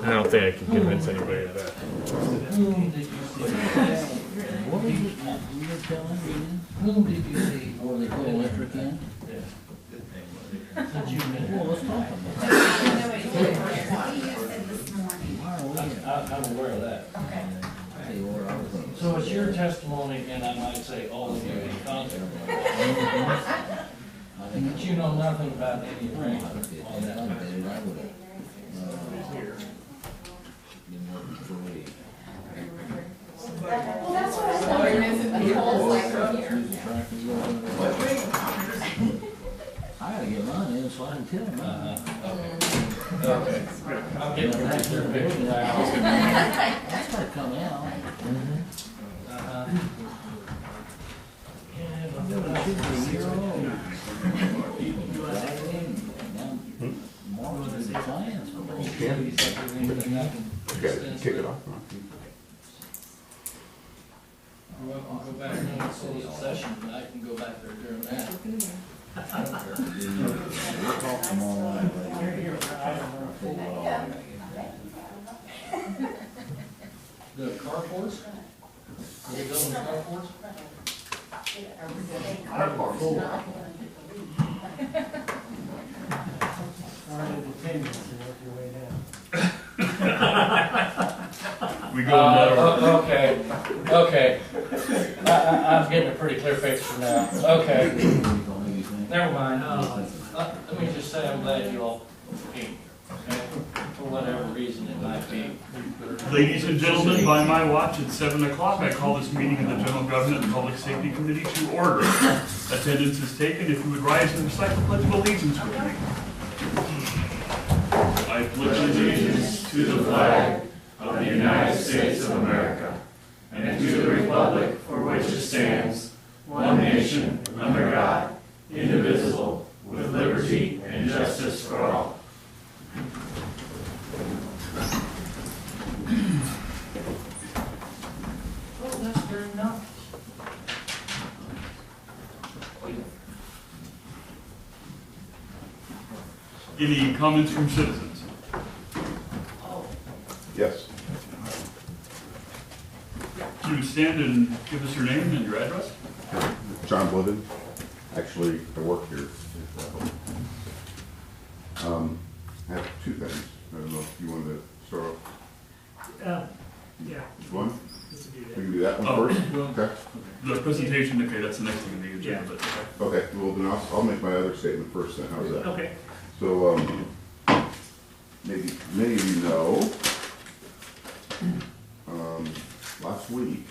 I don't think I can convince anybody of that. What did you tell him? Whom did you see? Or they put electric in? Did you, well, let's talk about it. I'm aware of that. Okay. So it's your testimony, and I might say all of you in concert. But you know nothing about any range on that. Well, that's what I thought. The whole like from here. I gotta get mine in so I can tell them. Okay. I'm getting a picture now. That's gotta come out. I'm gonna shoot for a year old. More than the clients. Kick it off. Well, I'll go back into the city session, and I can go back there during that. We'll talk tomorrow night. The carports? Are they building carports? We go in that order. Okay. I'm getting a pretty clear picture now. Okay. Never mind. Let me just say I'm glad you all came, okay? For whatever reason it might be. Ladies and gentlemen, by my watch at 7 o'clock, I call this meeting of the General Government and Public Safety Committee to order. Attendance is taken. If you would rise and recite the Pledge of Allegiance with me. I pledge allegiance to the flag of the United States of America and to the republic for which it stands, one nation, under God, indivisible, with liberty and justice for all. Oh, that's very nice. Any comments from citizens? Yes. So you would stand and give us your name and your address? John Blevin. Actually, I work here. I have two things. I don't know if you wanted to start off. Yeah. One? Just to do We that. can do that one Oh, first? well- Okay. The presentation, okay, that's the next thing in the agenda, but okay. Okay, well then I'll make my other statement first then. How's that? Okay. So, maybe many of you know, last week,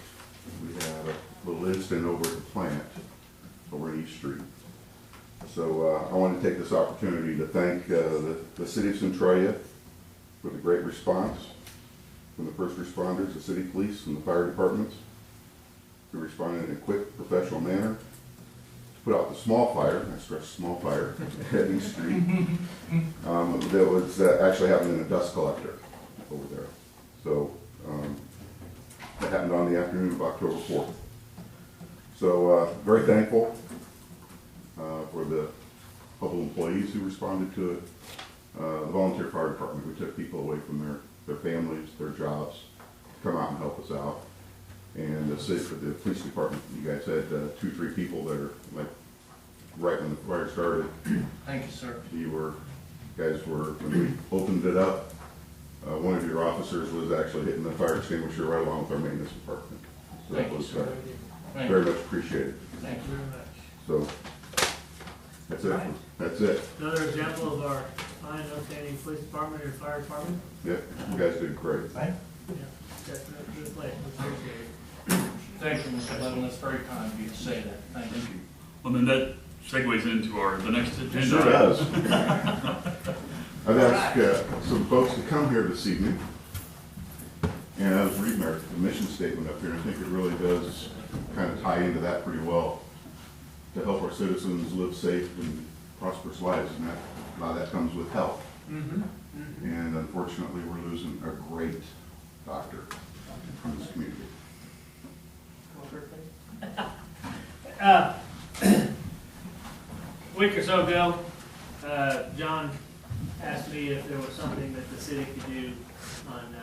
we had a little incident over at the plant over on East Street. So, I want to take this opportunity to thank, the city of Centralia for the great response from the first responders, the city police, and the fire departments, who responded in a quick, professional manner to put out the small fire, I stress small fire, at East Street, that was actually happening in a dust collector over there. So, that happened on the afternoon of October 4th. So, very thankful for the couple employees who responded to it. The volunteer fire department, we took people away from their families, their jobs, to come out and help us out. And the police department, you guys had 2-3 people that are like right when the fire started. Thank you, sir. You guys were, when we opened it up, one of your officers was actually hitting the fire extinguisher right along with our maintenance department. So that Thank you, was sir. Thank very you. much appreciated. Thank you very much. So, that's it. That's it. Another example of our fine, outstanding police department or fire department. Yep, you guys did great. Yeah, definitely good place. Appreciate it. Thank you, Mr. Levin. That's very kind of you to say that. Thank you. Well, then that segues into the next agenda. Sure does. I've asked some folks to come here this evening, and I was reading our mission statement up here, and I think it really does kind of tie into that pretty well, to help our citizens live safe and prosperous lives, and a lot of that comes with health. And unfortunately, we're losing a great doctor from this community. A week or so ago, John asked asked me if there was something that the city could do on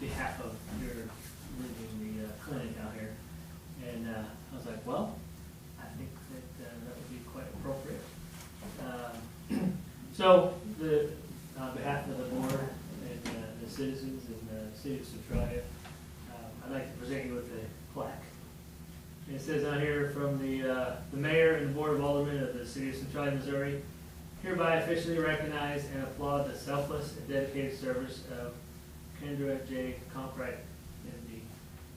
behalf of your leaving the clinic out here. And I was like, well, I think that that would be quite appropriate. So, on behalf of the board and the citizens in the city of Centralia, I'd like to present you with a plaque. And it says on here, from the mayor and the board of aldermen of the city of Centralia, Missouri, hereby officially recognize and applaud the selfless and dedicated service of Kendra J. Conkright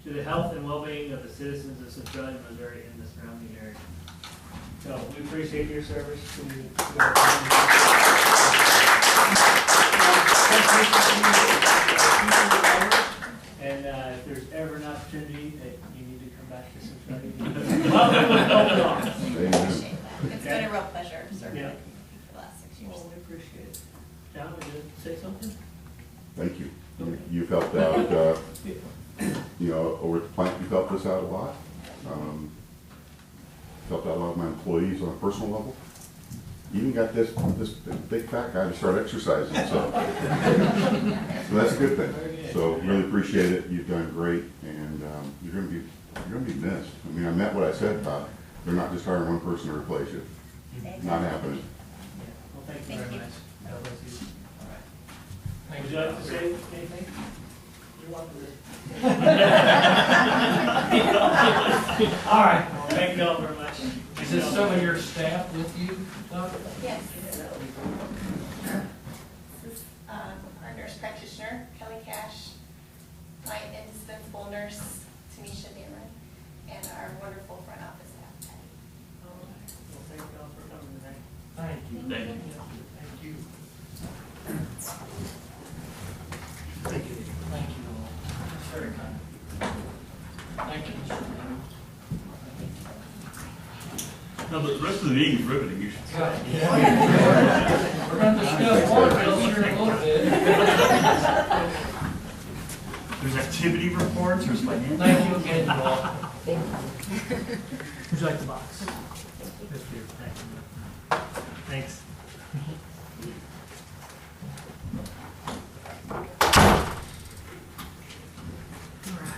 to the health and well-being of the citizens of Centralia, Missouri, and the surrounding area. So we appreciate your service to our community. And if there's ever an opportunity that you need to come back to Centralia, welcome with open arms. Amen. Appreciate that. It's been a real pleasure serving Yeah. for the last 6 years. Well, we appreciate it. John, would you say something? Thank you. You've helped out, you know, over at the plant, you've helped us out a lot. Helped out a lot of my employees on a personal level. Even got this big fat guy to start exercising, so. So that's a good thing. So really appreciate it. You've done great, and you're gonna be missed. I mean, I meant what I said about they're not just hiring one person to replace you. Not happening. Yeah. Well, thank you very much. God bless you. All right. Thank Would you. you like to say anything? You're welcome to. All right. Well, thank you all very much. Is this some of your staff with you, Doctor? Yes. This is our nurse practitioner, Kelly Cash, my indispensable nurse, Tanisha Dameron, and our wonderful front office staff, Patty. All right. Well, thank you all for coming tonight. Thank you. Thank you. Thank you. Thank you. Thank you all. That's very kind. Thank you, Mr. Chairman. Now, the rest of the meeting is riveting, you should say. We're going to discuss water bills here in a little bit. There's activity reports, there's financial. Thank you again, you all. Would you like the box? Yes, dear. Thank you. Thanks.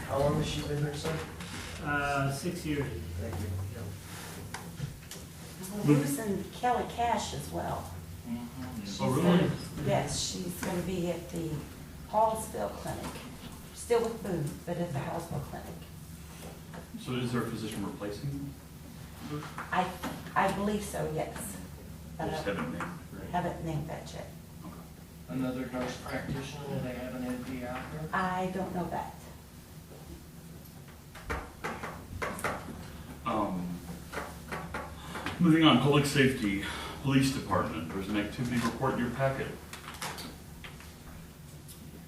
How long has she been here, sir? 6 years. Thank you. We're losing Kelly Cash as well. Oh, really? Yes, she's gonna be at the Hallsville Clinic, still with Booth, but at the Hallsville Clinic. So is there a physician replacing? I believe so, yes. They But just I haven't named. haven't named that yet. Another nurse practitioner, do they have an NP out there? I don't know that. Moving on, public safety, police department, there's an activity report in your packet.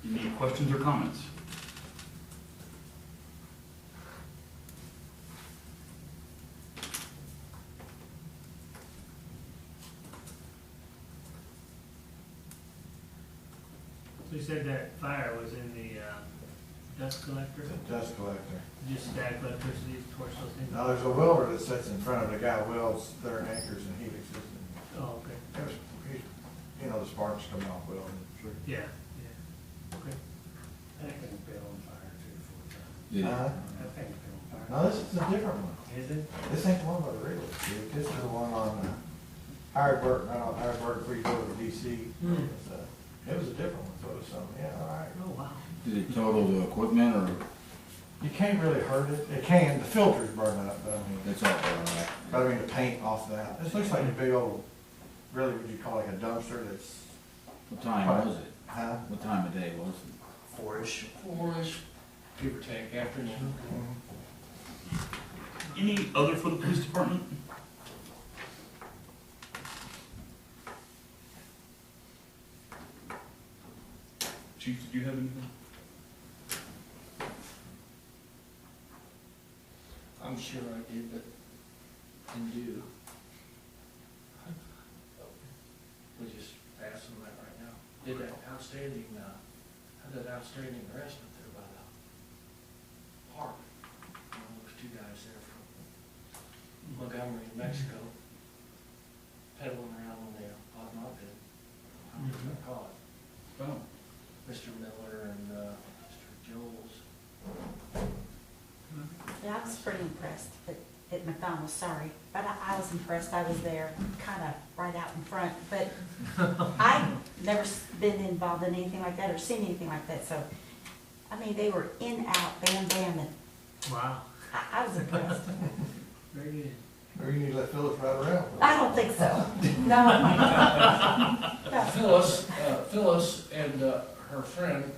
Any questions or comments? So you said that fire was in the dust collector? The dust collector. Just static electricity torch those things? Now, there's a welder that sits in front of the guy welds their anchors and helixes. Oh, okay. And it was, you know, the sparks coming off welding. Sure. Yeah, yeah. Okay. That thing been on fire 3 or 4 times. Huh? That thing's been on fire. No, this is a different one. Is it? This ain't the one by the railroad. This is the one on Harrisburg, Harrisburg, before you go to DC. Hmm. It was a different one, so it was something, yeah, all right. Oh, wow. Did it total the equipment or You can't really hurt it. It can, the filters burn up, but I mean, it's all right? but I mean, the paint off that. This looks like a big old, really, would you call it like a dumpster that's, What time was it? huh? What time of day was it? 4-ish. 4-ish, give or take, afternoon. Any other for the police department? Chief, did you have anything? I'm sure I did, but didn't do. We just pass on that right now. Did that outstanding, had that outstanding arrestment there by the park. Those 2 guys there from Montgomery, Mexico, pedaling around on the moped. I was gonna call it. Mr. Miller and, Mr. Jones. Yeah, I was pretty impressed at McDonald's, sorry, but I was impressed, I was there, kind of right out in front, but I've never been involved in anything like that or seen anything like that, so, I mean, they were in, out, bam, bam, and Wow, I was impressed. very good. Or you need to let Phyllis ride around. I don't think so, no. No. Phyllis and her friend,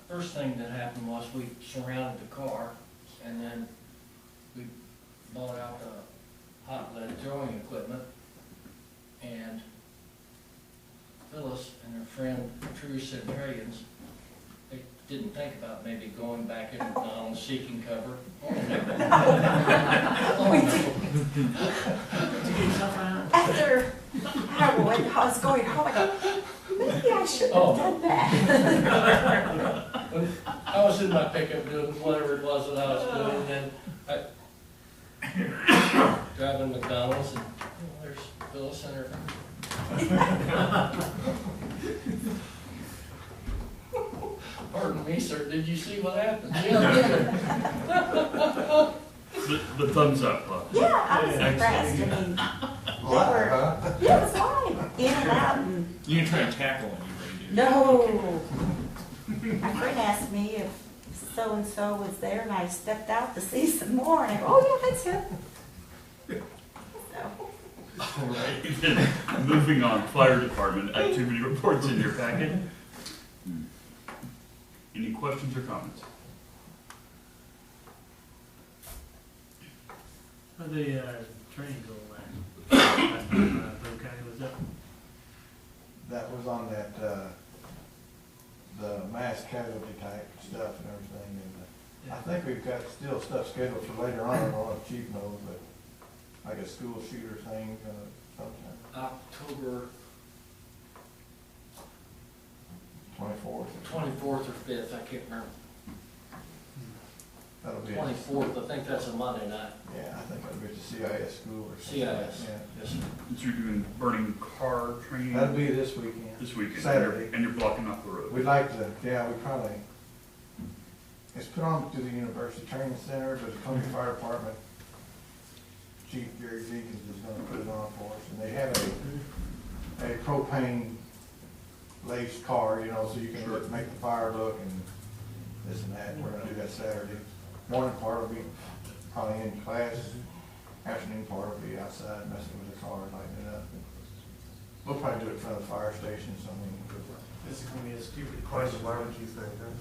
first thing that happened was we surrounded the car, and then we bought out the hot lead throwing equipment, and Phyllis and her friend, true Centralians, they didn't think about maybe going back in McDonald's seeking cover. Oh, We did. Did you get yourself out? After when I was going home, I thought, maybe I shouldn't Oh. have done that. I was in my pickup doing whatever it was that I was doing, and I driving McDonald's, and there's Phyllis and her. Pardon me, sir, did you see what happened? Yeah, The thumbs up, Yeah, I was impressed, I mean, they were, Huh? yeah, it was fine, in and out, and You can try and tackle anybody, dude. no. My friend asked me if so-and-so was there, and I stepped out to see some more, and I go, oh, yeah, that's him. So, All right, then, moving on, fire department activity reports in your packet. Any questions or comments? How'd the training go last Boone County was up? That was on that, the mass casualty type stuff and everything, and I think we've got still stuff scheduled for later on, I don't know if Chief knows, but like a school shooter thing, sometime, October 24th. 24th or 5th, I can't remember. That'll be, 24th, I think that's a Monday night. yeah, I think that'll be at the CIS school or something. CIS. Yeah. Yes. Since you're doing burning car training That'll be this weekend. this weekend, Saturday. and you're blocking off the road. We'd like to, yeah, we probably, it's put on through the University Training Center, but the Columbia Fire Department, Chief Gary Jenkins is gonna put it on for us, and they have a propane laced car, you know, so you can Sure. make the fire look and this and that, we're gonna do that Saturday. Morning part will be probably in class, afternoon part will be outside messing with the car, lighting it up. We'll probably do it in front of the fire station, so I mean, This is gonna be a stupid question, why would you think that?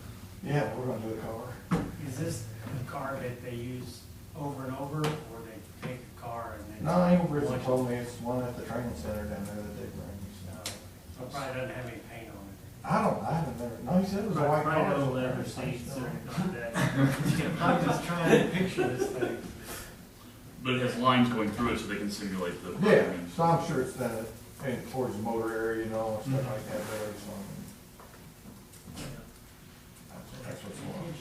yeah, we're gonna do the car. Is this a car that they use over and over, or they take a car and then? No, Ingrid's told me it's one at the training center down there that they bring, so. So it probably doesn't have any paint on it. I haven't never, no, he said it was a white car. Probably no leather seats or anything like that. I'm just trying to picture this thing. But it has lines going through it so they can simulate the. Yeah, so I'm sure it's done in towards the motor area, you know, and stuff like that there, so. That's what's going on.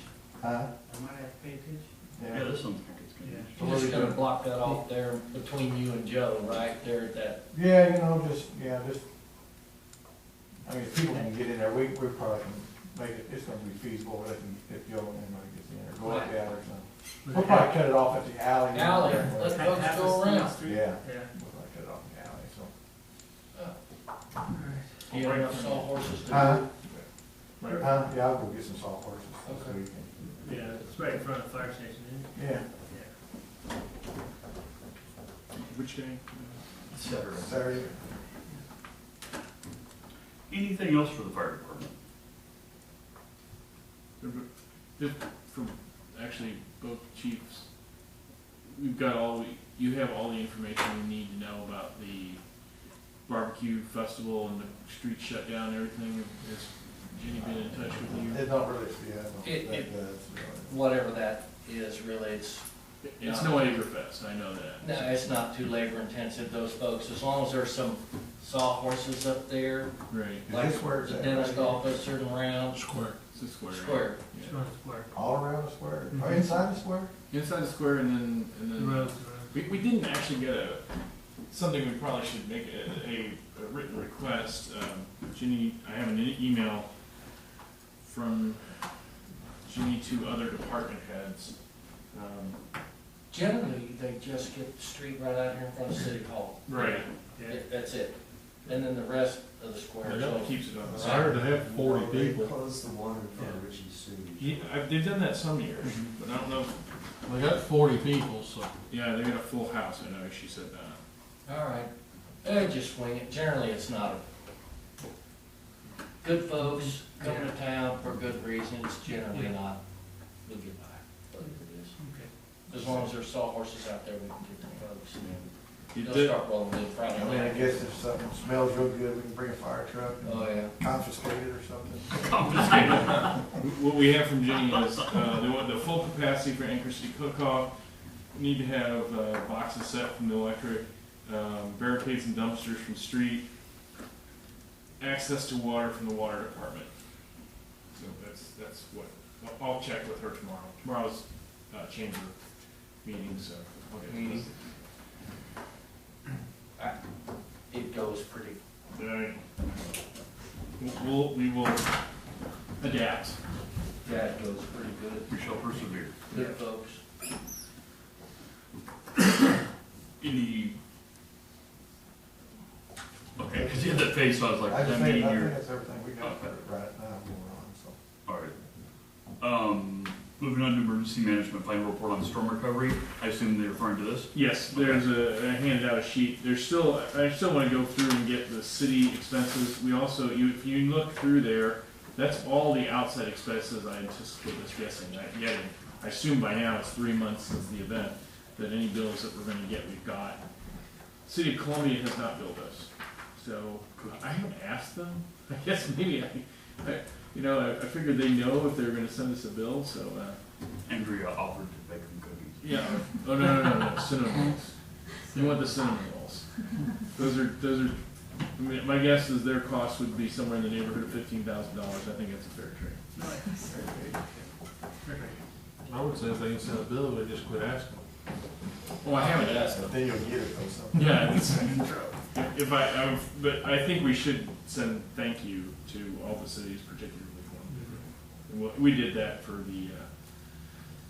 Huh? I might have to pay attention. Yeah, this sounds like it's gonna be. You're just gonna block that off there between you and Joe, right there at that. Yeah, you know, just, I mean, if people can get in there, we probably can make it, it's gonna be feasible, if Joe and anybody gets in there, go up the alley or something. We'll probably cut it off at the alley. you know, Alley, where- let's Half folks the go around. street? Yeah, Yeah. we'll probably cut it off the alley, so. Do you have enough sawhorses to Huh? do? Yeah, I'll go get some salt horses this Okay. weekend. Yeah, it's right in front of the fire station, isn't it? Yeah, Which day? Saturday. Saturday. Anything else for the fire department? From actually both chiefs, you have all the information we need to know about the barbecue festival and the street shutdown and everything. Has Jenny been in touch with you? It don't really, yeah, It- that does, really. Whatever that is, really, it's, It's no Agrifest, I know that. no, it's not too labor intensive, those folks, as long as there's some sawhorses up there, Right. Is like this where it's the at, dentist right? office, certain round, Square. It's a square. square. Yeah. Front square. All around the square, or inside the square? Inside the square and The then roads, we didn't actually get something we probably should make a written request. Ginny, I have an email from Ginny to other department heads. Generally, they just get the street right out here in front of City Hall. Right. That's it. And then the rest of the square. It So keeps it on the I side. heard they have 40 They people. closed the one in front of Richie's Sushi. They've done that some years, but I don't know. They got 40 people, so. Yeah, they got a full house. I know she said that. all right. Just swing it. Generally, it's not a good folks come to town for good reason. It's generally not. We'll get by. Whatever it is. Okay. As long as there's sawhorses out there, we can get the folks. You They'll did- start rolling in Friday I mean, I night. guess if something smells real good, we can bring a fire truck Oh, and yeah. confiscate it or something. What we have from Ginny is, they want the full capacity for Anchor City Cook-Off, need to have boxes set from the electric, barricades and dumpsters from street, access to water from the water department. So that's what, I'll check with her tomorrow. Tomorrow's chamber meeting, so I'll get Meeting. this. It goes pretty. We will adapt. Yeah, it goes pretty good. We shall persevere. Good folks. Any, okay, because you had that face, so I was like, I does just that think, mean I think you're, that's everything we got Okay. right now going on, so. all right. Moving on to emergency management plan report on storm recovery. I assume they're referring to this? Yes, there's I handed out a sheet. I still want to go through and get the city expenses. We also, if you look through there, that's all the outside expenses I anticipate us getting. I assume by now it's 3 months since the event, that any bills that we're going to get, we've got. City of Columbia has not billed us, so I haven't asked them. I guess maybe I figured they know if they're going to send us a bill, so. Andrea offered to bake them cookies. Yeah. Oh no, cinnamon rolls. You want the cinnamon rolls? Those are. I mean, my guess is their cost would be somewhere in the neighborhood of $15,000. I think that's a fair trade. I would say if they can send a bill, they just quit asking. Oh, I haven't asked them. Then you'll get it or something. Yeah, but I think we should send thank you to all the cities, particularly one. And we did that for the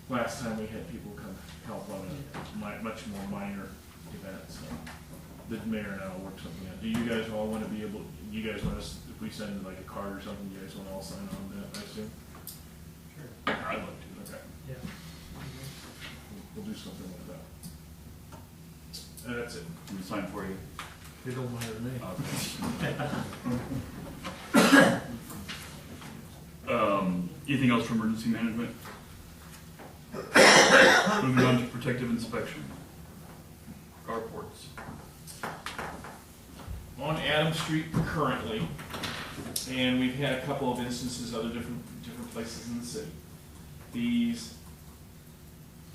last time we had people come help on a much more minor event. So the mayor and I will work something out. Do you guys all want to be able? You guys want us if we send like a card or something? You guys want to all sign on that? I assume. Sure. I'd like to. Okay. Yeah. We'll do something like that. And that's it. I'm gonna sign for you. It don't matter to me. Anything else for emergency management? Moving on to protective inspection. Carports. On Adams Street currently, and we've had a couple of instances other different places in the city. These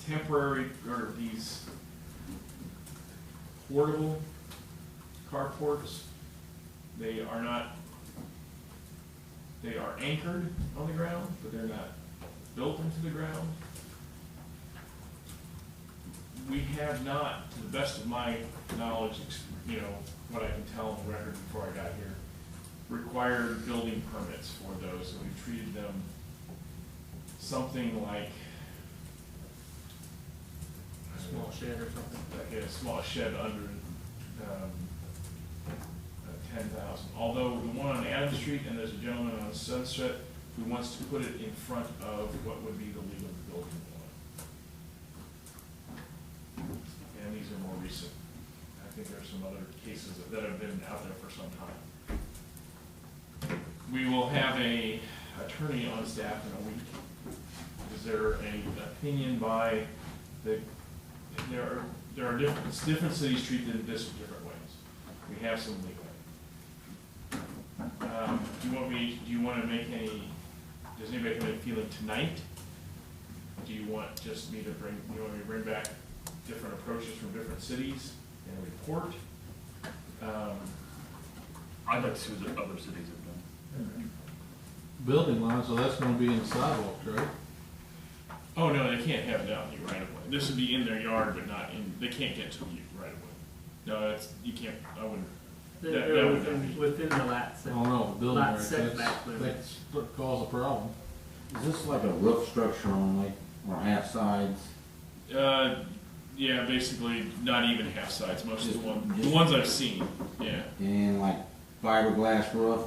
temporary or these portable carports, they are anchored on the ground, but they're not built into the ground. We have not, to the best of my knowledge, what I can tell on the record before I got here, required building permits for those, and we've treated them something like A small shed or something. like a small shed under 10,000. Although the one on Adams Street and there's a gentleman on Sunset who wants to put it in front of what would be the legal building one. And these are more recent. I think there's some other cases that have been out there for some time. We will have a attorney on staff in a week. Is there an opinion by there are different cities treat this in different ways. We have some leeway. Do you want to make any, does anybody have any feeling tonight? Do you want just me to bring back different approaches from different cities and a report? I'd like to see what other cities have done. Building line, so that's gonna be in the sidewalks, right? Oh, no, they can't have it down the right of way. This would be in their yard, but not in, they can't get to the right of way. No, that's, you can't, I wouldn't, They're that they're would not be. within the lot I don't know, the building lot regs, setback limits. that's what caused a problem. Is this like a roof structure only, or half sides? Yeah, basically not even half sides, most of the Just- ones I've seen, yeah. And like fiberglass roof,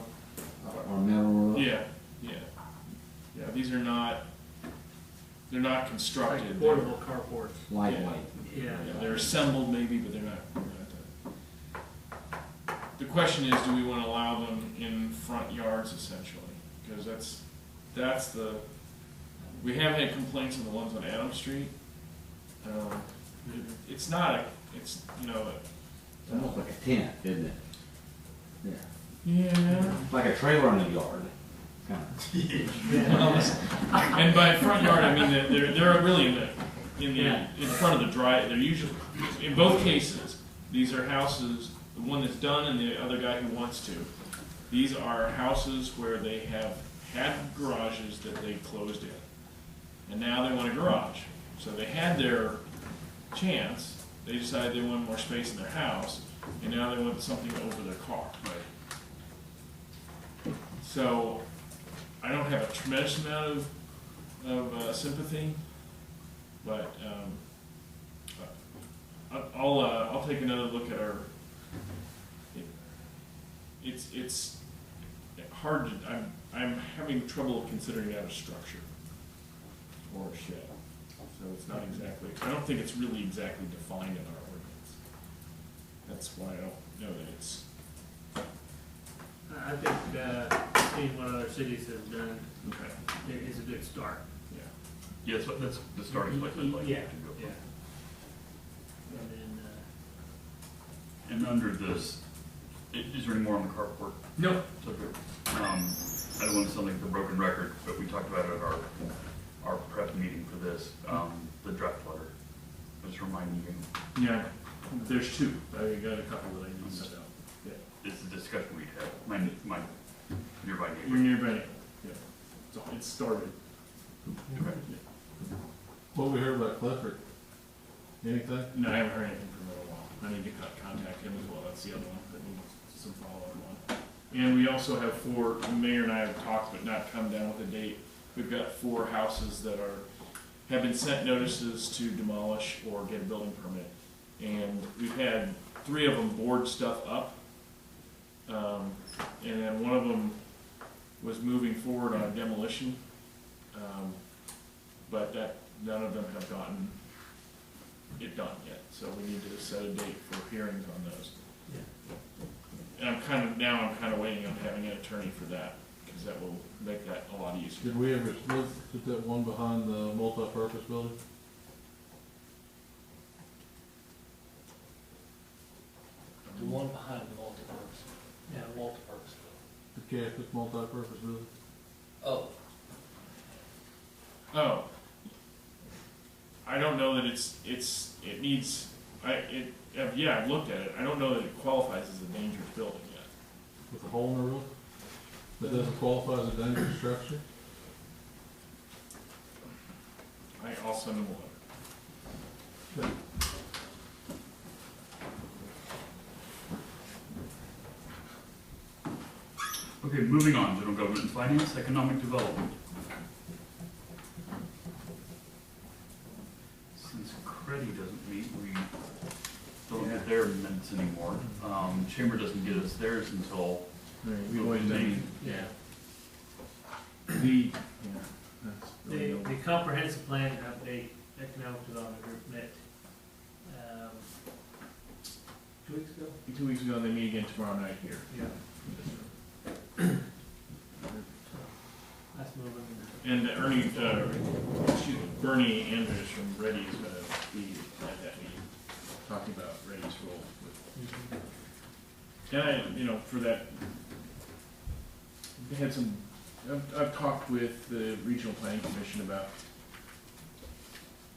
or metal roof? Yeah, yeah. Yeah, these are not, they're not Like constructed. portable carports. Lightweight. Yeah. Yeah, they're assembled maybe, but they're not the question is, do we want to allow them in front yards essentially? Because that's the, we have had complaints on the ones on Adam Street. It's not a, it's, you know, It's almost like a tent, isn't it? Yeah. yeah. Like a trailer in the yard, kinda. And by front yard, I mean they're really Yeah. in front of the drive. They're usually, in both cases, these are houses. The one that's done and the other guy who wants to. These are houses where they have had garages that they closed in, and now they want a garage. So they had their chance. They decided they wanted more space in their house, and now they want something over their car. Right. So I don't have a tremendous amount of sympathy, but I'll take another look at our. It's hard to. I'm having trouble considering that a structure or a shed. So it's not exactly. I don't think it's really exactly defined in our ordinance. That's why I don't know that it's. I think seeing what other cities have done Okay. is a good start. Yeah. Yeah, that's the starting place I'd like Yeah, to go. yeah. And then, And under this, is there any more on the carport? No. subject? I don't want to sound like a broken record, but we talked about it at our prep meeting for this, the draft letter. Just remind me, Yeah. There's two. I got a couple that I need to set out. Yeah. it's a discussion we had, my nearby You're neighbor. nearby. Yeah. So it started. Okay. What we heard about Clifford? Anything? No, I haven't heard anything from him in a while. I need to contact him as well. That's the other one that needs some follow-up on. And we also have four, the mayor and I have talked but not come down with a date. We've got 4 houses that have been sent notices to demolish or get a building permit. And we've had 3 of them board stuff up. And then one of them was moving forward on demolition. But none of them have gotten it done yet. So we need to set a date for hearings on those. And I'm kind of waiting on having an attorney for that, because that will make that a lot easier. Did we ever look at that one behind the multi-purpose building? The one behind the multipurpose, yeah, multipurpose building. The Catholic multi-purpose building? Oh, Oh. I don't know that it needs, yeah, I've looked at it. I don't know that it qualifies as a dangerous building yet. With a hole in the roof? That doesn't qualify as a dangerous structure? I'll send them a letter. Okay. Okay, moving on, general government and finance, economic development. Since Creddy doesn't meet, we don't get their minutes anymore. Chamber doesn't get us theirs until We've always May. done, yeah. That's really the comprehensive plan update, economic development group met, 2 weeks ago? 2 weeks ago, they meet again tomorrow night here. Yeah. That's moving. And Bernie Andrews from Ready is going to be at that meeting, talking about Ready's role with. And for that, they had some. I've talked with the Regional Planning Commission about.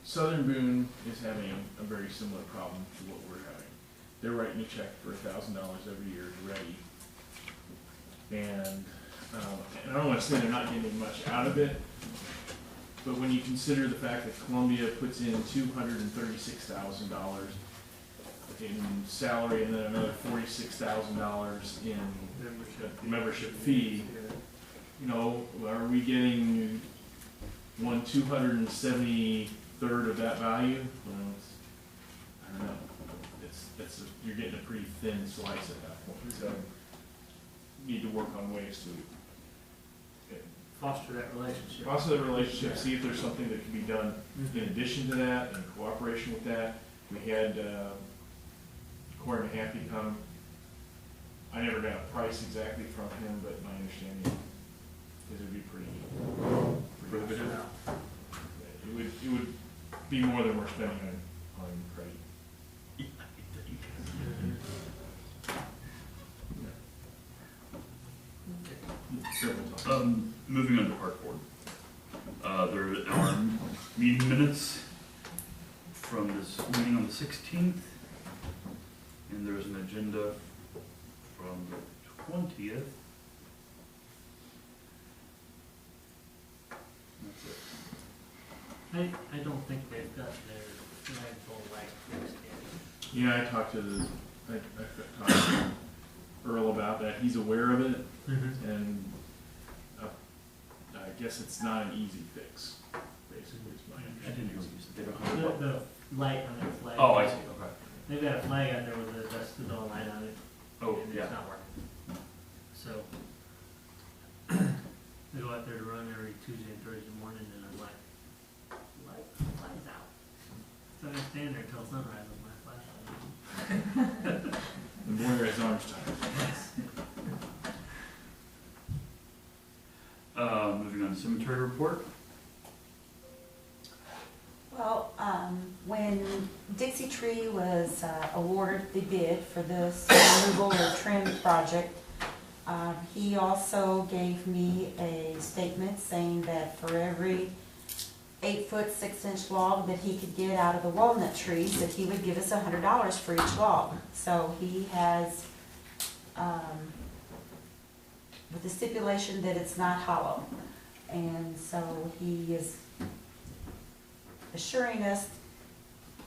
Southern Boone is having a very similar problem to what we're having. They're writing a check for $1,000 every year to Ready, and I don't want to say they're not getting much out of it, but when you consider the fact that Columbia puts in $236,000 in salary and then another $46,000 in membership fee. You know, are we getting 1/273rd of that value? Well, I don't know. You're getting a pretty thin slice at that point. So you need to work on ways to Foster that relationship. foster the relationship, see if there's something that can be done in addition to that, in cooperation with that. We had Corey Mahaffey come. I never got a price exactly from him, but my understanding is it would be pretty prohibitive. It would be more than we're spending on credit. Moving on to park board. There are meeting minutes from this meeting on the 16th, and there's an agenda from the 20th. That's it. I don't think they've got their flagpole light fixed yet. Yeah, I talked to Earl about that. He's aware of it, and I guess it's not an easy fix, basically, is my I understanding. didn't hear what you said. They don't have a The light on their flag. Oh, I see, okay. They've got a flag out there with a dust to dawn light on it. Oh, And yeah. it's not working. So, they go out there to run every Tuesday and Thursday morning, and I'm like, light's out. So I stand there until sunrise with my flashlight on. The boy has arms tied. Moving on to cemetery report. Well, when Dixie Tree was awarded the bid for this removal or trim project, he also gave me a statement saying that for every 8-foot 6-inch log that he could get out of the walnut trees, that he would give us $100 for each log. So he has, with the stipulation that it's not hollow. And so he is assuring us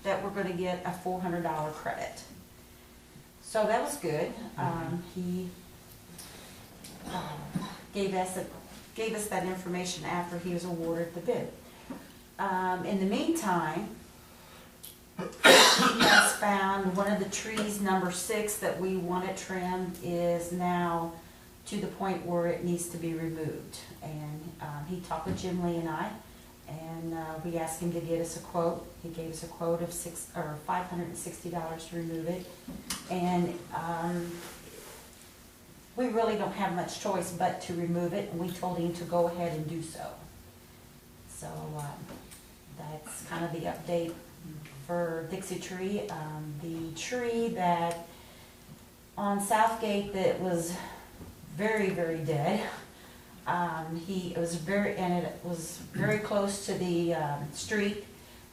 that we're gonna get a $400 credit. So that was good. He gave us that information after he was awarded the bid. In the meantime, he has found one of the trees, number 6, that we wanted trimmed is now to the point where it needs to be removed. And he talked with Jim Lee and I, and we asked him to get us a quote. He gave us a quote of $560 to remove it. And we really don't have much choice but to remove it, and we told him to go ahead and do so. So that's kind of the update for Dixie Tree. The tree that on Southgate that was very, very dead. It was very close to the street,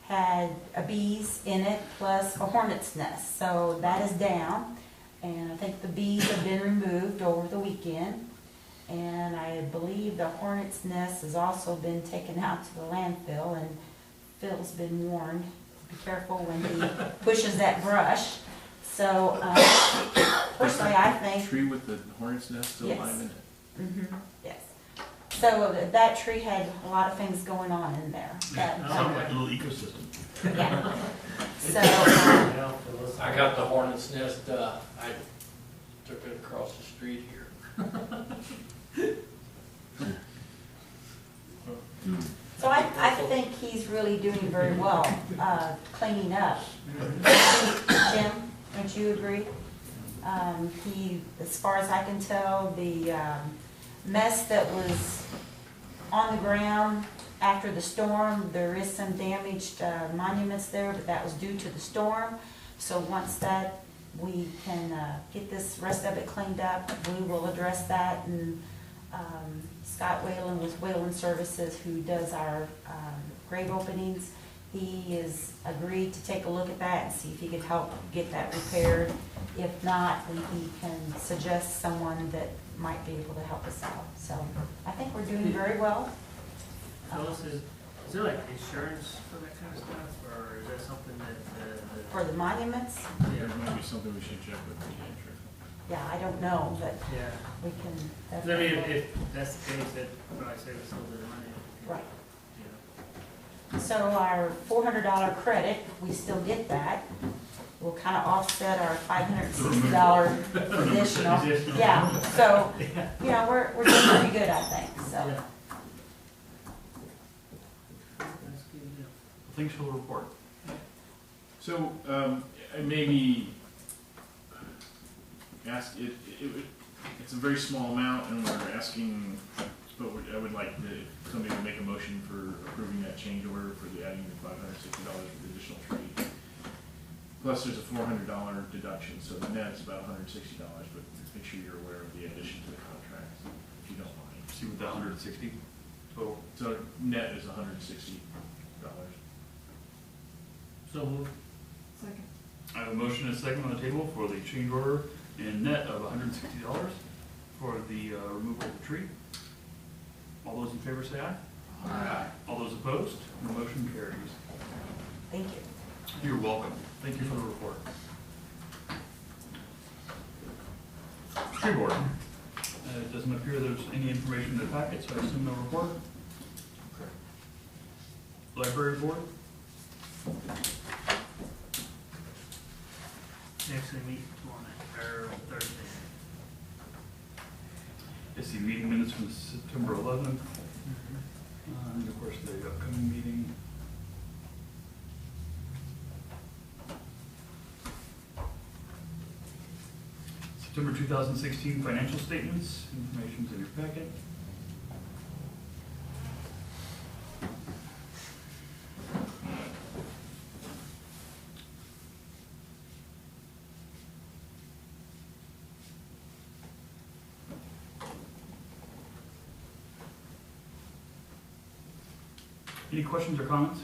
had bees in it plus a hornet's nest. So that is down, and I think the bees have been removed over the weekend. And I believe the hornet's nest has also been taken out to the landfill, and Phil's been warned to be careful when he pushes that brush. So personally, I think... Tree with the hornet's nest still Yes. alive in it? Yes. So that tree had a lot of things going on in there. Sounds like a little ecosystem. Yeah. So, I got the hornet's nest, I took it across the street here. so I think he's really doing very well, cleaning up. Jim, don't you agree? He, as far as I can tell, the mess that was on the ground after the storm, there is some damaged monuments there, but that was due to the storm. So once that we can get this rest of it cleaned up, we will address that. And Scott Whalen with Whalen Services, who does our grave openings, he is agreed to take a look at that and see if he could help get that repaired. If not, he can suggest someone that might be able to help us out. So I think we're doing very well. Phyllis, Is there like insurance for that kind of stuff, or is that something that, For the monuments, yeah, That might be something we should check with the insurance. yeah, I don't know, but yeah. we can 'Cause I mean, definitely. if that's the case, that probably save us a little bit of money. Right. You know. So our $400 credit, we still get that. We'll kind of offset our $560 additional. Additional. Yeah, so, Yeah. you know, we're doing pretty good, I think, so. Yeah. That's good, yeah. Thanks for the report. So, maybe ask, it's a very small amount, and we're asking, but I would like somebody to make a motion for approving that change order for the adding the $560 for the additional tree. Plus, there's a $400 deduction, so the net is about $160, but make sure you're aware of the addition to the contract, if you don't mind. See with the 160 total. So net is $160. So moved. I have a motion and a second on the table for the change order in net of $160 for the removal of the tree. All those in favor say aye. Aye. All those opposed? The motion carries. Thank you. You're welcome. Thank you for the report. Tree board. It doesn't appear there's any information in the packet, so I assume no report. Library board. Next we meet tomorrow, or Thursday. It's the meeting minutes from September 11th. And of course, the upcoming meeting. September 2016 financial statements, information's in your packet. Any questions or comments?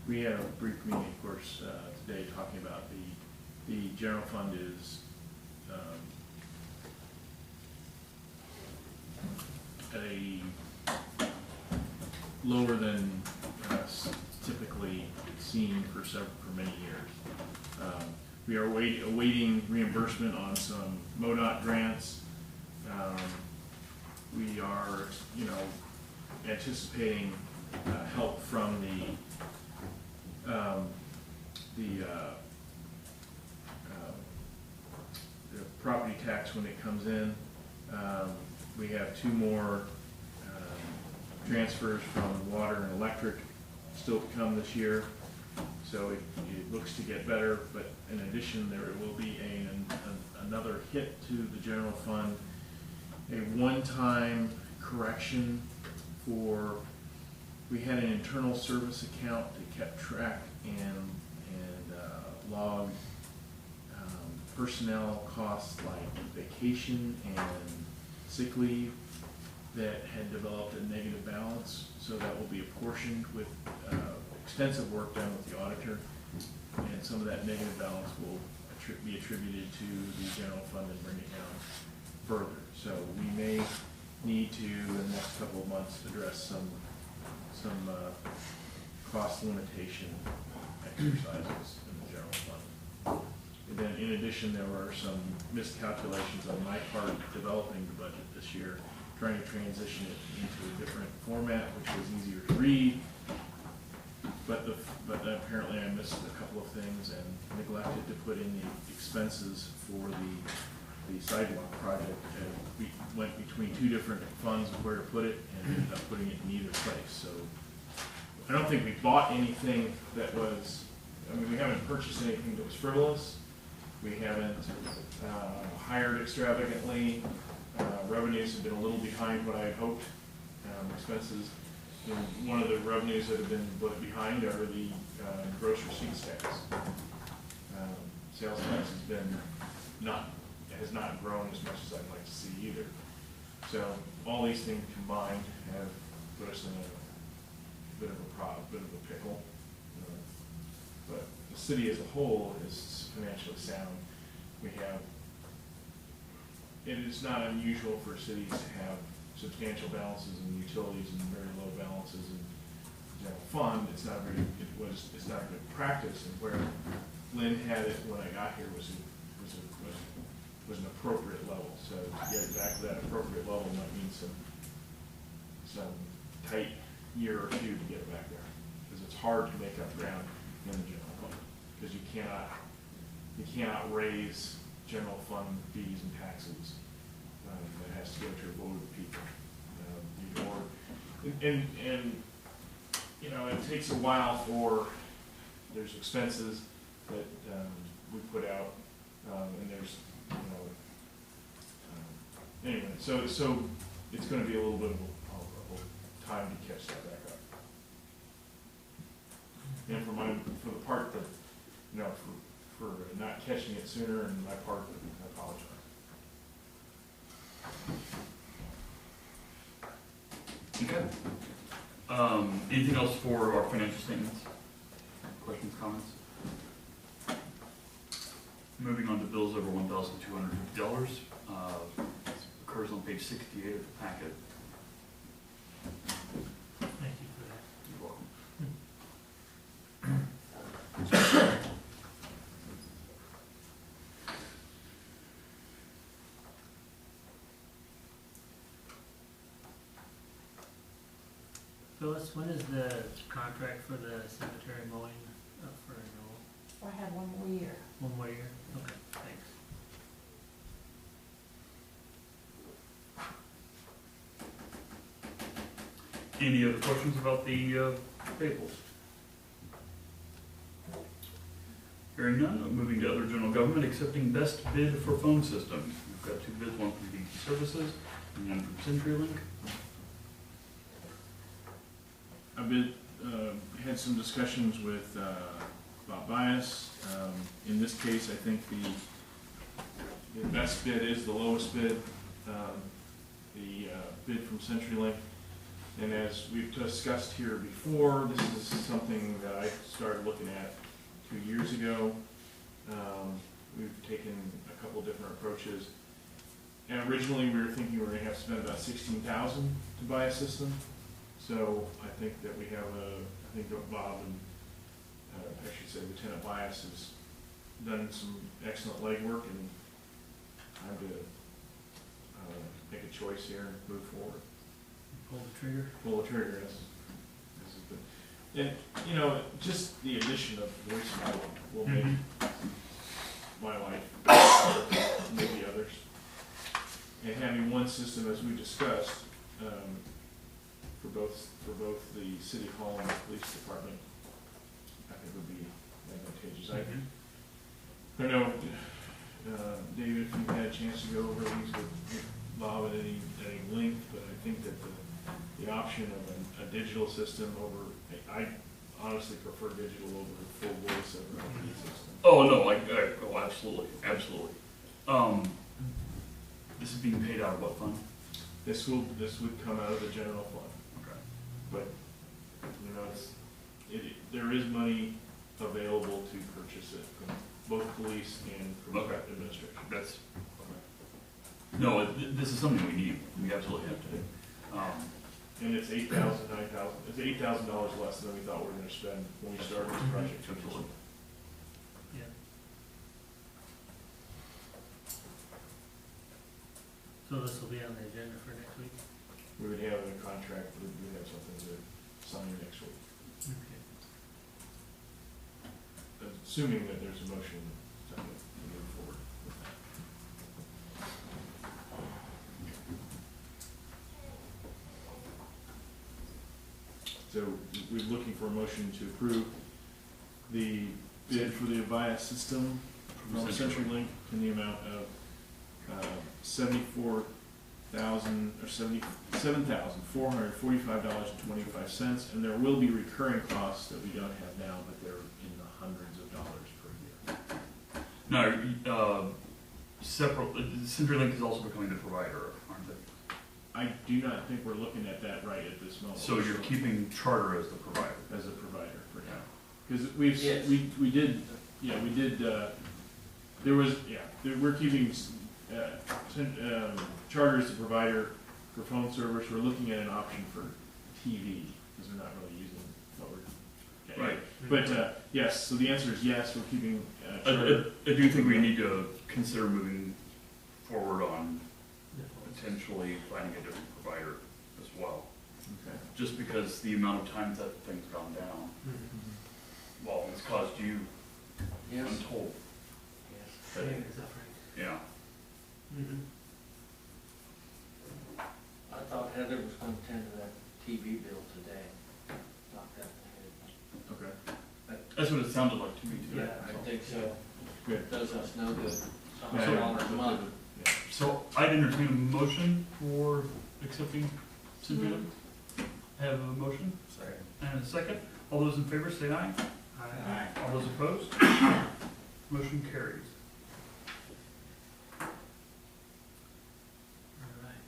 We had a brief meeting, of course, today talking about the general fund is at a lower than typically seen for many years. We are awaiting reimbursement on some MoDOT grants. We are, anticipating help from the property tax when it comes in. We have two more transfers from water and electric still to come this year. So it looks to get better, but in addition, there will be another hit to the general fund, a one-time correction we had an internal service account that kept track and logged personnel costs like vacation and sick leave that had developed a negative balance. So that will be apportioned with extensive work done with the auditor, and some of that negative balance will be attributed to the general fund and bring it down further. So we may need to, in the next couple of months, address some cost limitation exercises in the general fund. And then in addition, there were some miscalculations on my part developing the budget this year, trying to transition it into a different format, which was easier to read. But apparently I missed a couple of things and neglected to put in the expenses for the sidewalk project. And we went between two different funds of where to put it and ended up putting it in either place. So I don't think we bought anything that was, we haven't purchased anything that was frivolous. We haven't hired extravagantly. Revenues have been a little behind what I had hoped. Expenses, one of the revenues that have been behind are the gross receipts tax. Sales tax has not grown as much as I'd like to see either. So all these things combined have put us in a bit of a pickle. But the city as a whole is financially sound. It is not unusual for cities to have substantial balances in utilities and very low balances in general fund, it's not a good practice. And where Lynn had it when I got here was an appropriate level. So to get it back to that appropriate level might mean some tight year or two to get it back there, because it's hard to make up ground in the general fund, because you cannot raise general fund fees and taxes. That has to go to a vote of the people. And you know, it takes a while for, there's expenses that we put out, and there's, you know, anyway, so it's going to be a little bit of a time to catch that back up. And for the part that, you know, for not catching it sooner, and my part, I apologize. Okay. Anything else for our financial statements? Questions, comments? Moving on to bills over $1,250. Occurs on page 68 of the packet. Thank you for that. You're welcome. Phyllis, when is the contract for the cemetery mowing up for renewal? I have one more year. 1 more year? Okay, thanks. Any other questions about the payables? Hearing none, moving to other general government, accepting best bid for phone system. We've got 2 bids, one from DT Services and one from Centralia. I've had some discussions with Bob Bias. In this case, I think the best bid is the lowest bid, the bid from CenturyLink. And as we've discussed here before, this is something that I started looking at 2 years ago. We've taken a couple different approaches. And originally we were thinking we were going to have to spend about $16,000 to buy a system. So I think that we have I think that Bob and I should say Lieutenant Bias has done some excellent legwork, and time to make a choice here and move forward. Pull the trigger? Pull the trigger, yes. This is good. And, you know, just the addition of voicemail will make my life, maybe others. And having one system, as we discussed, for both the city hall and the police department, I think would be advantageous. I know, David, if you've had a chance to go over these with Bob at any length, but I think that the option of a digital system over, I honestly prefer digital over full voice over an IP system. Oh, no, oh, absolutely, absolutely. This is being paid out of what fund? This would come out of the general fund. Okay. But, you know, there is money available to purchase it from both police and from administration. That's, no, this is something we need. We absolutely have to. And it's $8,000, $9,000. It's $8,000 less than we thought we were going to spend when we started this project. Absolutely. Yeah. So this will be on the agenda for next week? We would have a contract, we would have something to sign next week. Okay. Assuming that there's a motion to move forward with that. So we're looking for a motion to approve the bid for the Avaya system from CenturyLink in the amount of $77,445.25, and there will be recurring costs that we don't have now, but they're in the hundreds of dollars per year. Now, CenturyLink is also becoming the provider, aren't they? I do not think we're looking at that right at this moment. So you're keeping Charter as the provider? As a provider for now. Because we did, we're keeping Charter as the provider for phone servers. We're looking at an option for TV, because we're not really using what we're getting. Right. But, yes, so the answer is yes, we're keeping, I do think we need to consider moving forward on potentially finding a different provider as well. Okay. Just because the amount of times that thing's gone down, well, it's caused you Yes. untold. Yes. headache. Yeah. I thought Heather was gonna tend to that TV bill today. Knock that ahead. Okay. That's what it sounded like to me too. Yeah, I think so. Good. Does us no good. Yeah, $100 a month. yeah. So I'd entertain a motion for accepting Centralia. Have a motion Sorry. and a second. All those in favor say aye. Aye. All those opposed? Motion carries. All right.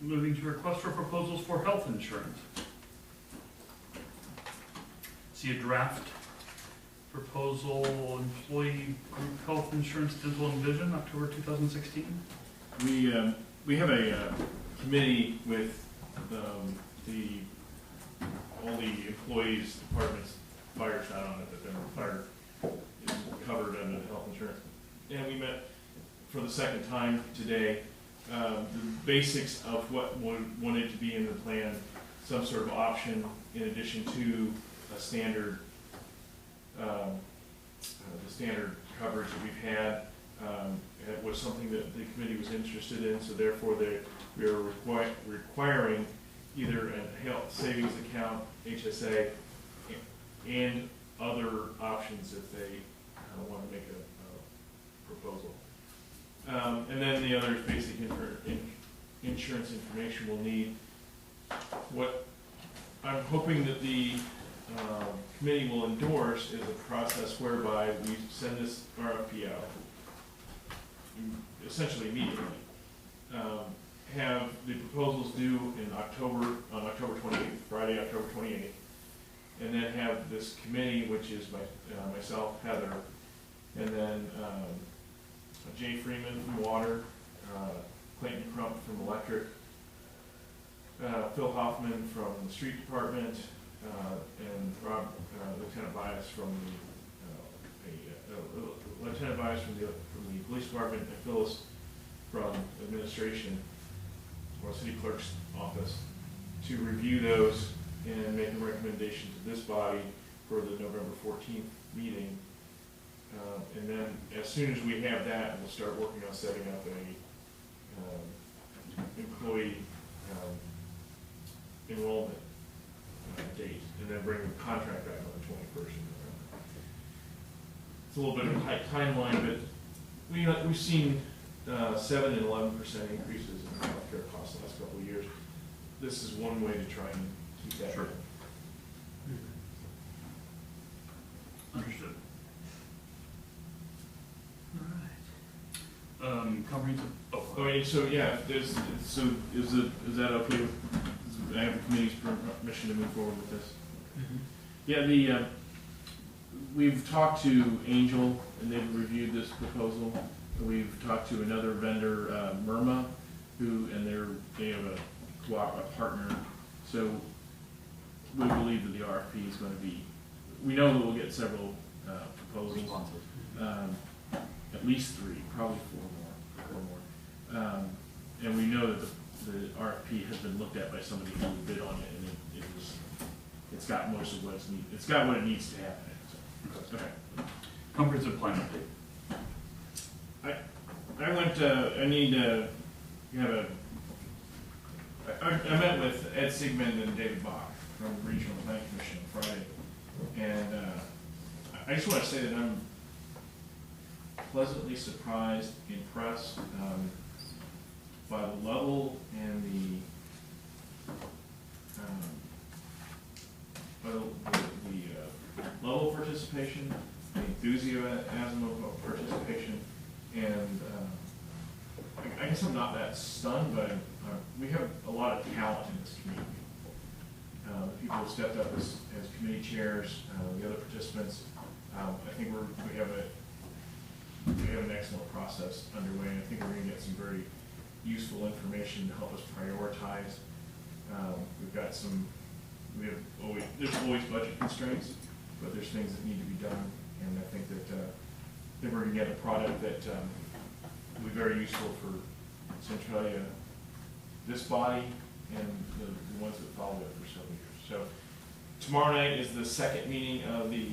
Moving to request for proposals for health insurance. See a draft proposal, employee group health insurance, dental and vision, October 2016. We have a committee with all the employees, departments, fire's not on it, but then fire is covered under the health insurance. And we met for the second time today. The basics of what wanted to be in the plan, some sort of option in addition to a standard, the standard coverage that we've had. It was something that the committee was interested in, so therefore we are requiring either a health savings account, HSA, and other options if they want to make a proposal. And then the other is basic insurance information we'll need. What I'm hoping that the committee will endorse is a process whereby we send this RFP out essentially immediately. Have the proposals due in October, on October 28th, Friday, October 28th, and then have this committee, which is myself, Heather, and then Jay Freeman from Water, Clayton Crump from Electric, Phil Hoffman from the Street Department, and Rob, Lieutenant Bias from the Police Department, and Phyllis from Administration, or City Clerk's Office, to review those and make a recommendation to this body for the November 14th meeting. And then as soon as we have that, we'll start working on setting up a employee enrollment date, and then bring the contract back on the 21st. It's a little bit of a tight timeline, but we've seen 7 and 11% increases in healthcare costs the last couple of years. This is one way to try and keep that. Sure. Understood. All right. Comprehensive, Oh, wait, so yeah, is that okay with, I have the committee's permission to move forward with this? Yeah, we've talked to Angel, and they've reviewed this proposal. We've talked to another vendor, Myrma, they have a partner. So we believe that the RFP is going to be, we know that we'll get several proposals. At least 3, probably 4 more. And we know that the RFP has been looked at by somebody who bid on it, and it's got most of what it's needed. It's got what it needs to have in it. So. Okay. comprehensive plan update. I met with Ed Sigmund and David Bach from the Regional Planning Commission on Friday, and I just want to say that I'm pleasantly surprised, impressed by the level and the level of participation, the enthusiasm of participation, and I guess I'm not that stunned, but we have a lot of talent in this community. The people who stepped up as committee chairs, the other participants, I think we have we have an excellent process underway, and I think we're gonna get some very useful information to help us prioritize. We've got there's always budget constraints, but there's things that need to be done, and I think that, we're gonna get a product that, will be very useful for Centralia, this body, and the ones that follow it for several years. So, tomorrow night is the second meeting of the,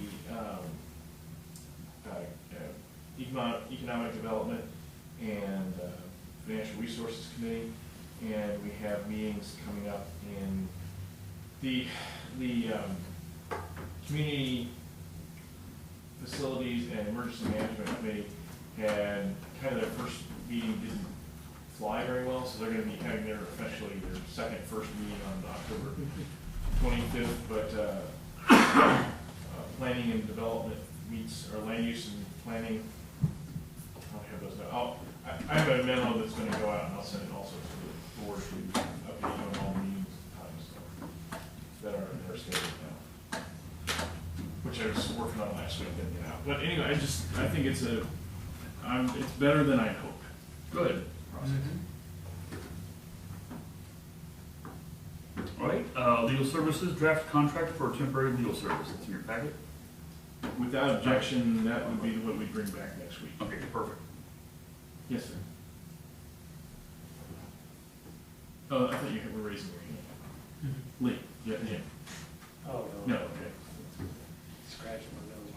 Economic Development and Financial Resources Committee, and we have meetings coming up in the Community Facilities and Emergency Management Committee had kind of their first meeting didn't fly very well, so they're going to be having their first meeting on October 25th, but Planning and Development meets, or Land Use and Planning, I don't have those now. I have a memo that's going to go out, and I'll send it also to the board to update you on all the meetings times that are scheduled now, which I was working on last week, didn't get out. But anyway, I think it's better than I hoped. Good. All right, legal services, draft contract for temporary legal service. It's in your packet. Without objection, that would be what we bring back next week. Okay, perfect. Yes, sir. Oh, I thought you were raising your hand. Lee, yeah. Oh, No, okay. Scratch my nose.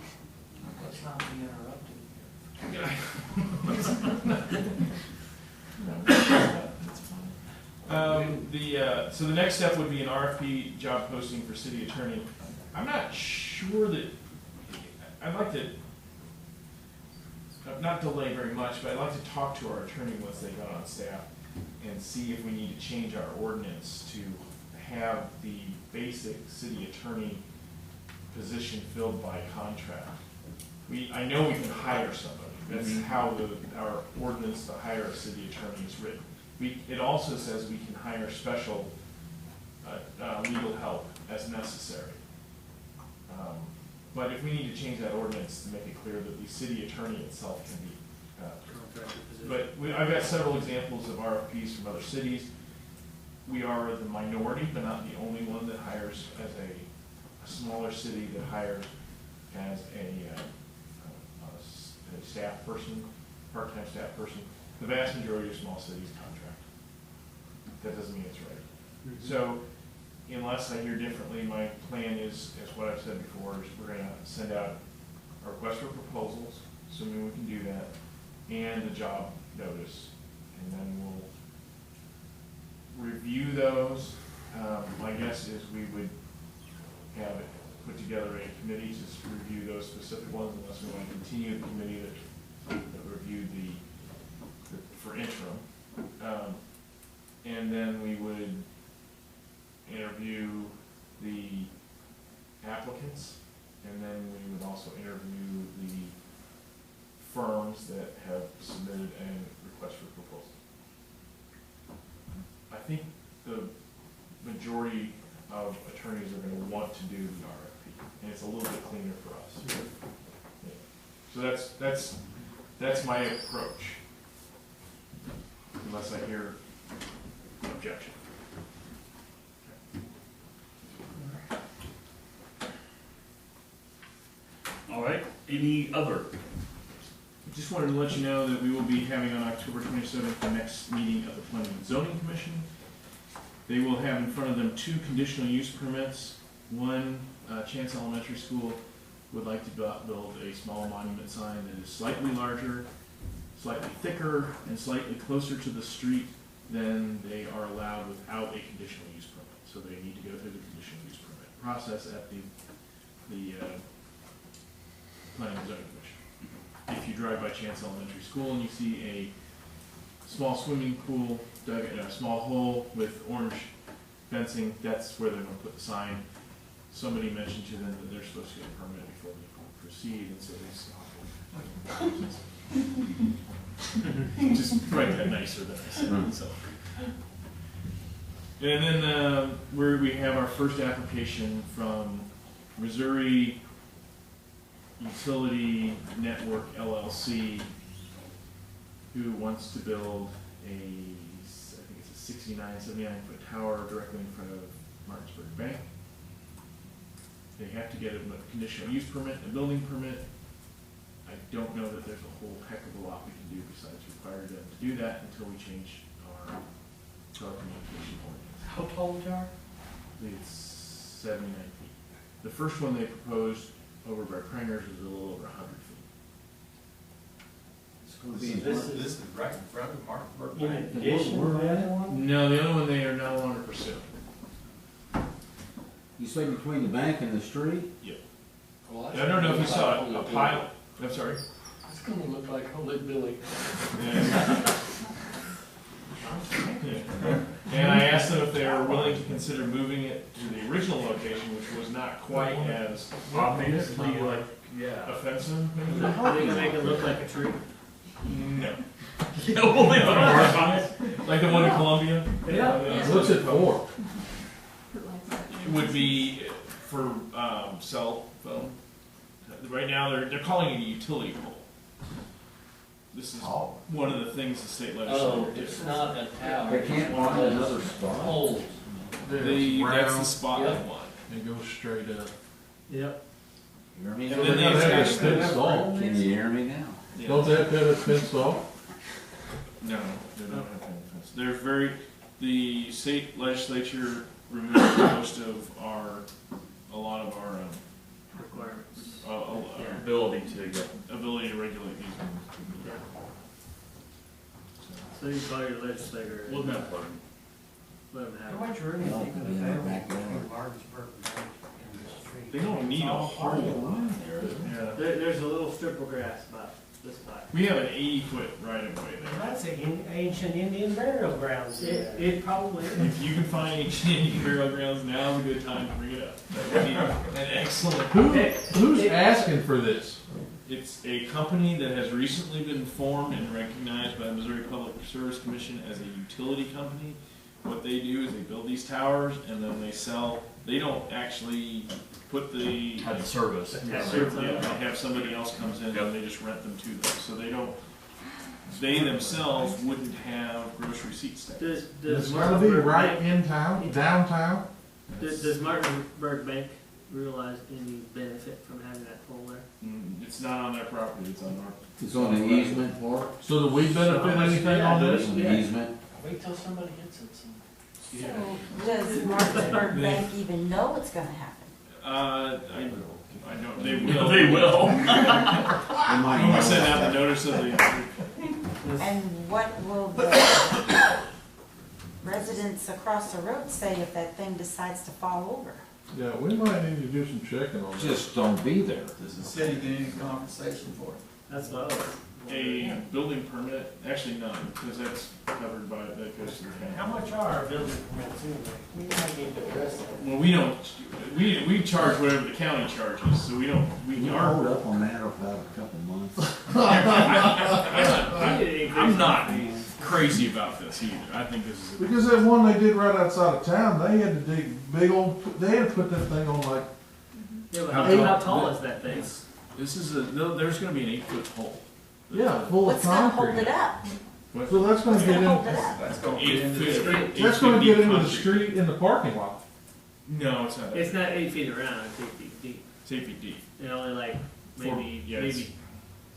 Let's not be interrupted. So the next step would be an RFP job posting for city attorney. I'm not sure that, I'd like to, not delay very much, but I'd like to talk to our attorney once they got on staff and see if we need to change our ordinance to have the basic city attorney position filled by contract. I know we can hire somebody. That's how our ordinance to hire a city attorney is written. It also says we can hire special legal help as necessary. But if we need to change that ordinance to make it clear that the city attorney itself can be. I've got several examples of RFPs from other cities. We are the minority, but not the only one that hires as a smaller city that hires as a staff person, part-time staff person. The vast majority of small cities contract. That doesn't mean it's right. So, unless I hear differently, my plan is what I've said before, is we're going to send out a request for proposals, assuming we can do that, and the job notice, and then we'll review those. My guess is we would have it put together a committee to review those specific ones, unless we want to continue the committee that reviewed for interim. And then we would interview the applicants, and then we would also interview the firms that have submitted a request for proposal. I think the majority of attorneys are going to want to do the RFP, and it's a little bit cleaner for us. Yeah. So that's my approach, unless I hear an objection. All right, any other? I just wanted to let you know that we will be having on October 27th the next meeting of the Planning and Zoning Commission. They will have in front of them 2 conditional use permits. One, Chance Elementary School would like to build a small monument sign that is slightly larger, slightly thicker, and slightly closer to the street than they are allowed without a conditional use permit. So they need to go through the conditional use permit process at the Planning and Zoning Commission. If you drive by Chance Elementary School and you see a small swimming pool dug in a small hole with orange fencing, that's where they're going to put the sign. Somebody mentioned to them that they're supposed to get a permit before they proceed, and so they stopped. Just write that nicer than I said. So. And then we have our first application from Missouri Utility Network LLC who wants to build I think it's a 79 foot tower directly in front of Martinsburg Bank. They have to get a conditional use permit, a building permit. I don't know that there's a whole heck of a lot we can do besides require them to do that until we change our telecommunication ordinance. How tall is yours? I believe it's 79 feet. The first one they proposed over by Pranger's was a little over 100 feet. This is right in front of Martinsburg In Bank. addition to that one? No, the other one they are no longer pursuing. You say between the bank and the street? Well, I don't know if you saw it, a pilot. I'm sorry. It's gonna look like Holy Billy. And I asked them if they were willing to consider moving it to the original location, which was not quite as obviously like offensive. maybe. Are they gonna make it look like a tree? No. Yeah, well, they put a mark on it, like the one in Columbia. What's it for? It would be for cell phone. Right now, they're calling it a utility pole. This is one of the things the state Oh, legislature did. it's not a tower. They can't find another spot. Poles. That's the Round. spotlight Yep. one. It goes straight up. Yep. You hear me? And then they attach They the. have salt. Can you hear me now? Yeah. Don't they have to have it fenced off? No, they don't have any fence. They're very, the state legislature removed most of a lot of our Requirements. Ability to get. ability to regulate these things. So you call your legislator and Well, not part let them have How it. much room do you think Yeah, of the back there. between Martinsburg and the street? They don't need a whole lot. Yeah. There's a little strip of grass about this high. We have an 80-foot right of way there. That's ancient Indian burial grounds. It probably is. If you can find ancient Indian burial grounds, now's a good time to bring it up. That would be an excellent. Who's asking for this? It's a company that has recently been formed and recognized by the Missouri Public Service Commission as a utility company. What they do is they build these towers and then they sell. They don't actually put the Had the service. yeah, they have somebody else comes in and they just rent them to them. So they don't. They themselves wouldn't have gross receipts tax. Does It's gotta be Martinsburg right Bank, in town, downtown. does Martinsburg Bank realize any benefit from having that pole there? It's not on their property. It's on our. It's on the easement for it? So do we benefit anything on this? On the easement? Wait till somebody hits it. So does Martinsburg Bank even know what's gonna happen? I don't. They will. They will. They might I'm gonna know. send out the notice of the. And what will the residents across the road say if that thing decides to fall over? Yeah, we might need to do some checking on that. Just don't be there. Does the city get any compensation for it? That's what I was. A building permit, actually none, because that's covered by, that goes to the How county. much are our building permits anyway? We might need to address that. Well, we don't, we charge whatever the county charges, so we don't, Can you hold up on that for about a couple months? I'm not crazy about this either. I think this is. Because that one they did right outside of town, they had to dig big old, they had to put that thing on like, Yeah, but How how tall? tall is that thing? This is there's gonna be an 8-foot hole. yeah, full of What's gonna hold concrete. it up? So that's gonna What's get gonna hold in, it up? That's gonna 8 get into the street. feet. that's gonna get into the concrete. street in the parking lot. No, it's not. It's not 8 feet around, it's 8 feet deep. It's 8 feet deep. And only like maybe, Yeah, it's- maybe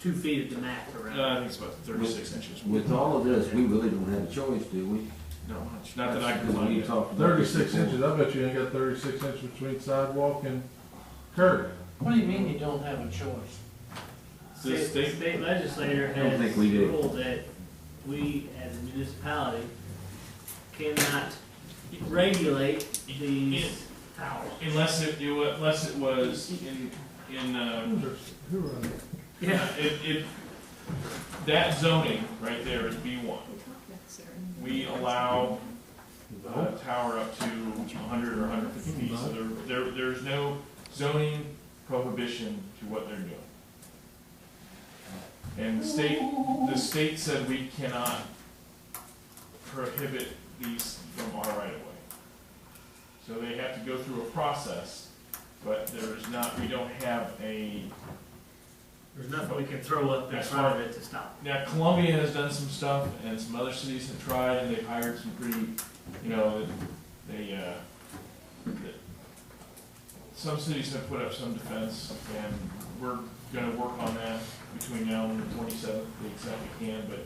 2 feet at the max around. I think it's about 36 inches. With all of this, we really don't have a choice, do we? Not much. Not that I can Because find we it. talked about this 36 before. inches, I bet you ain't got 36 inches between sidewalk and curb. What do you mean you don't have a choice? The state. State legislator I don't has think we do. ruled that we, as a municipality, cannot regulate these towers. Unless it was in Who run it? Yeah. that zoning right there is B1. We allow a tower up to 100 or 150 feet, so there's no zoning prohibition to what they're doing. And the state said we cannot prohibit these from our right of way. So they have to go through a process, but we don't have a There's nothing we can throw up in front of it to stop. Now, Columbia has done some stuff, and some other cities have tried, and they've hired some pretty, you know, some cities have put up some defense, and we're gonna work on that between now and the 27th, to the extent we can, but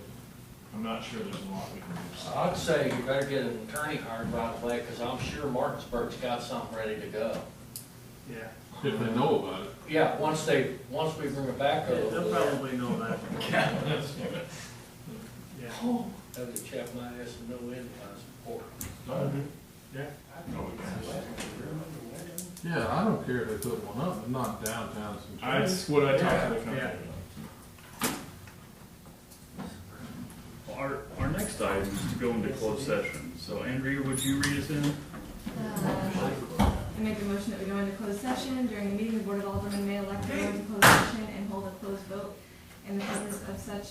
I'm not sure there's a lot we can do. I'd say you better get an attorney hired right away, because I'm sure Martinsburg's got something ready to go. Yeah. If they know about it. Yeah, once we bring it back over. They'll probably know about it. Yeah. That would chap my ass and no end of support. Yeah. Yeah, I don't care if they put one up, but not downtown Centralia. That's what I talked to the company Yeah. about. Our next item is to go into closed session. So Andrea, would you read us in? I make a motion that we go into closed session. During the meeting, the Board of Aldermen may elect to go into closed session and hold a closed vote. And the purpose of such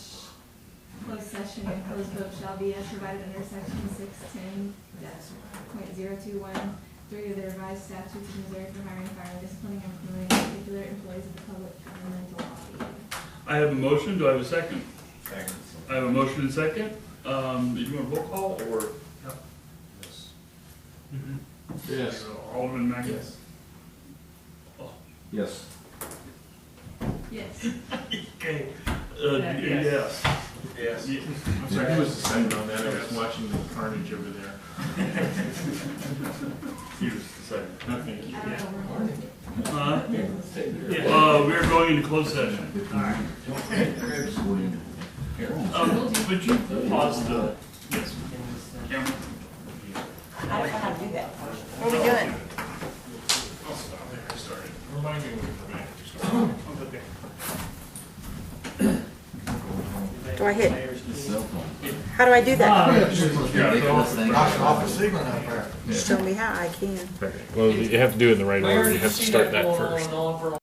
closed session and closed vote shall be as provided under section 610.021(3) of the revised statutes of Missouri for hiring, firing, disciplining, and promoting particular employees of the public governmental body. I have a motion. Do I have a second? Second. I have a motion and second. Did you want a roll call or? Yes. Alderman Mackey? Yes. Yes. Yes. Okay. Yes. Yes. Yes. I'm sorry, who was the second on that? I was watching the carnage over there. He was the second. No, thank you. We're going into closed session. All right. Would you pause the, yes, camera? I don't know how to do that. What are we doing? I'll stop there. I started. Remind me when we're back. Do I hit? How do I do that? Knocking off the ceiling up there. Show me how I can. Well, you have to do it in the right order. You have to start that first.